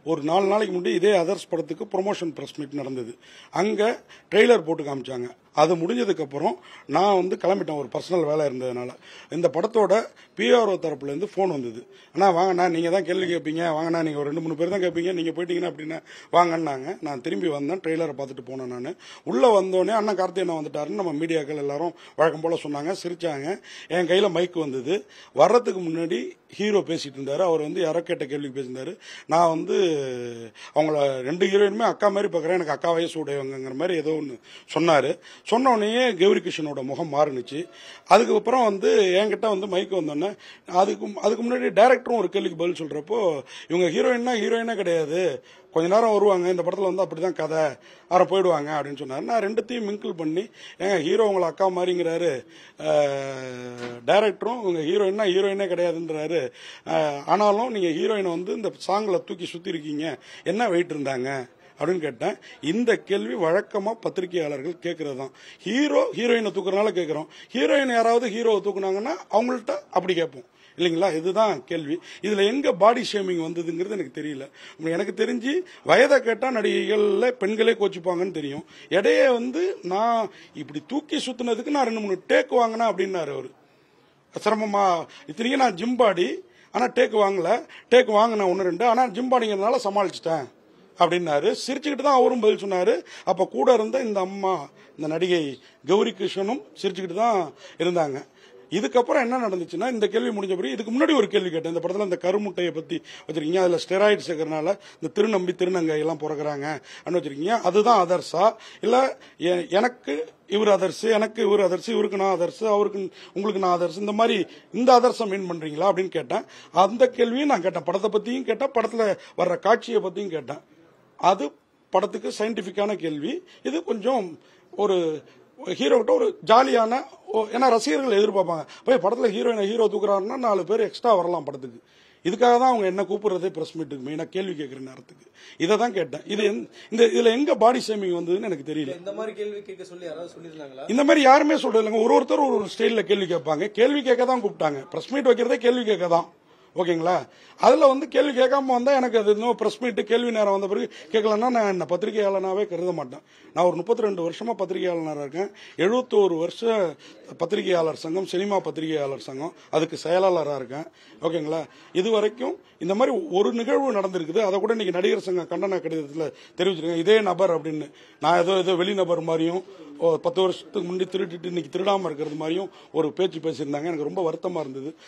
ஒரு 4 நாளைக்கு முன்னாடி இதே அதர்ஸ் படத்துக்கு ப்ரொமோஷன் பிரஸ் மீட் நடந்தது. அங்க ட்ரெய்லர் போட்டு காமிச்சாங்க. அது முடிஞ்சதுக்கு அப்புறம் நான் கிளம்பிட்டேன், ஒரு பர்சனல் வேலை இருந்ததுனால. இந்த படத்தோட பிஆர்ஓ தரப்புல இருந்து போன் வந்தது. அண்ணா வாங்கண்ணா, நீங்க தான் கேள்வி கேட்பீங்க, வாங்கண்ணா நீங்க ஒரு 2-3 பேர் தான் கேட்பீங்க, நீங்க போயிட்டீங்கன்னா அப்படின்னா வாங்கன்னாங்க. நான் திரும்பி வந்தேன், ட்ரெய்லரை பார்த்துட்டு போனேன். நான் உள்ள வந்தோடனே அண்ணா கார்த்திகேயன் வந்துட்டாருன்னு நம்ம மீடியாக்கள் எல்லாரும் வழக்கம் போல சொன்னாங்க, சிரிச்சாங்க. என் கையில மைக் வந்தது. வர்றதுக்கு முன்னாடி ஹீரோ பேசிட்டு இருந்தாரு. அவர் யாரோ கேட்ட கேள்விக்கு பேசியிருந்தாரு. நான் அவங்கள 2 ஹீரோயினுமே அக்கா மாதிரி பார்க்குறேன், எனக்கு அக்கா வயசு உடையவங்கிற மாதிரி ஏதோ ஒன்று சொன்னாரு. சொன்ன உடனே கௌரி கிருஷ்ணனோட முகம் மாறுனுச்சு. அதுக்கப்புறம் என்கிட்ட மைக் வந்தோடனே அதுக்கு முன்னாடி டைரக்டரும் ஒரு கேள்விக்கு பதில் சொல்றப்போ, இவங்க ஹீரோயினே கிடையாது, கொஞ்ச நேரம் வருவாங்க, இந்த படத்துல அப்படிதான் கதை, அப்புறம் போயிடுவாங்க அப்படின்னு சொன்னாரு. நான் ரெண்டுத்தையும் மிங்கிள் பண்ணி, ஏங்க ஹீரோ உங்களை அக்கா மாதிரிங்கிறாரு, டைரக்டரும் உங்க ஹீரோயினே கிடையாதுன்றாரு, ஆனாலும் நீங்க ஹீரோயினை இந்த சாங்ல தூக்கி சுத்தி இருக்கீங்க, என்ன வெயிட் இருந்தாங்க அப்படின்னு கேட்டேன். இந்த கேள்வி வழக்கமா பத்திரிகையாளர்கள் கேட்கறது தான். ஹீரோயினை தூக்குறதுனால கேட்கிறோம், ஹீரோயின் யாராவது ஹீரோவை தூக்குனாங்கன்னா அவங்கள்ட்ட அப்படி கேட்போம் இல்லைங்களா? இதுதான் கேள்வி. இதுல எங்க பாடி ஷேமிங் வந்ததுங்கிறது எனக்கு தெரியல. எனக்கு தெரிஞ்சு வயதை கேட்டா நடிகைகள்ல பெண்களே கோச்சிப்பாங்கன்னு தெரியும். இடையே நான் இப்படி தூக்கி சுத்தினதுக்கு நான் 2-3 டேக் வாங்கினா அப்படின்னாரு அவரு. சிரமமா இத்தனைக்கும் நான் ஜிம் பாடி, ஆனா டேக் வாங்கினேன் 1-2, ஆனா ஜிம் பாடிங்கிறதுனால சமாளிச்சிட்டேன் அப்படின்னாரு. சிரிச்சுக்கிட்டு தான் அவரும் பதில் சொன்னாரு. அப்ப கூட இருந்த இந்த அம்மா, இந்த நடிகை கௌரி கிருஷ்ணனும் சிரிச்சுக்கிட்டு தான் இருந்தாங்க. இதுக்கப்புறம் என்ன நடந்துச்சுன்னா, இந்த கேள்வி முடிஞ்ச பிறகு இதுக்கு முன்னாடி ஒரு கேள்வி கேட்டேன். இந்த படத்துல இந்த கருமுட்டையை பத்தி வச்சிருக்கீங்க, அதுல ஸ்டெராய்டு சேர்க்கறதுனால இந்த திருநம்பி திருநங்கை எல்லாம் பிறகுறாங்க வச்சிருக்கீங்க, அதுதான் அதர்ஸா இல்ல எனக்கு இவர் அதர்ஸ், எனக்கு இவர் அதர்ஸ், இவருக்கு நான் அதர்ஸ், அவருக்கு உங்களுக்கு நான் அதர்ஸ், இந்த மாதிரி இந்த அதர்ஸை மீன் பண்றீங்களா அப்படின்னு கேட்டேன். அந்த கேள்வியும் நான் கேட்டேன். படத்தை பத்தியும் கேட்டேன், படத்துல வர்ற காட்சியை பத்தியும் கேட்டேன். அது படத்துக்கு சயின்டிபிக்கான கேள்வி. இது கொஞ்சம் ஒரு ஹீரோ கிட்ட ஒரு ஜாலியான, ஏன்னா ரசிகர்கள் எதிர்பார்ப்பாங்க, போய் படத்துல ஹீரோ தூக்குறாருன்னா 4 பேர் எக்ஸ்ட்ரா வரலாம் படத்துக்கு. இதுக்காக தான் அவங்க என்ன கூப்பிடுறதே பிரஸ் மீட்டுக்கு, மெயினா கேள்வி கேட்கிற நேரத்துக்கு. இதை தான் கேட்டேன். இதுல எங்க பாடி ஷேமிங் வந்ததுன்னு எனக்கு தெரியல. இந்த மாதிரி கேள்வி கேட்க சொல்லி யாராவது சொல்லிருந்தாங்களா? இந்த மாதிரி யாருமே சொல்றது இல்லைங்க. ஒருத்தர் ஒரு ஸ்டைல்ல கேள்வி கேட்பாங்க. கேள்வி கேட்க தான் கூப்பிட்டாங்க. பிரஸ் மீட் வைக்கிறதே கேள்வி கேட்க தான். ஓகேங்களா? அதுல கேள்வி கேட்காம வந்தா எனக்கு அது இன்னும் பிரஸ் மீட் கேள்வி நேரம் வந்த பிறகு கேட்கலன்னா நான் என்ன பத்திரிகையாளனாவே கருத மாட்டேன். நான் ஒரு 32 வருஷமா பத்திரிகையாளராக இருக்கேன். 71 வருஷம் பத்திரிகையாளர் சங்கம், சினிமா பத்திரிகையாளர் சங்கம், அதுக்கு செயலாளராக இருக்கேன். ஓகேங்களா? இது வரைக்கும் இந்த மாதிரி ஒரு நிகழ்வு நடந்திருக்குது. அதை கூட இன்னைக்கு நடிகர் சங்கம் கண்டன கடிதத்தில் தெரிவிச்சிருக்கேன். இதே நபர் அப்படின்னு, நான் ஏதோ வெளிநபர் மாதிரியும் 10 வருஷத்துக்கு முன்னாடி திருடிட்டு இன்னைக்கு திருடாம இருக்கிறது மாதிரியும் ஒரு பேச்சு பேசியிருந்தாங்க. எனக்கு ரொம்ப வருத்தமா இருந்தது.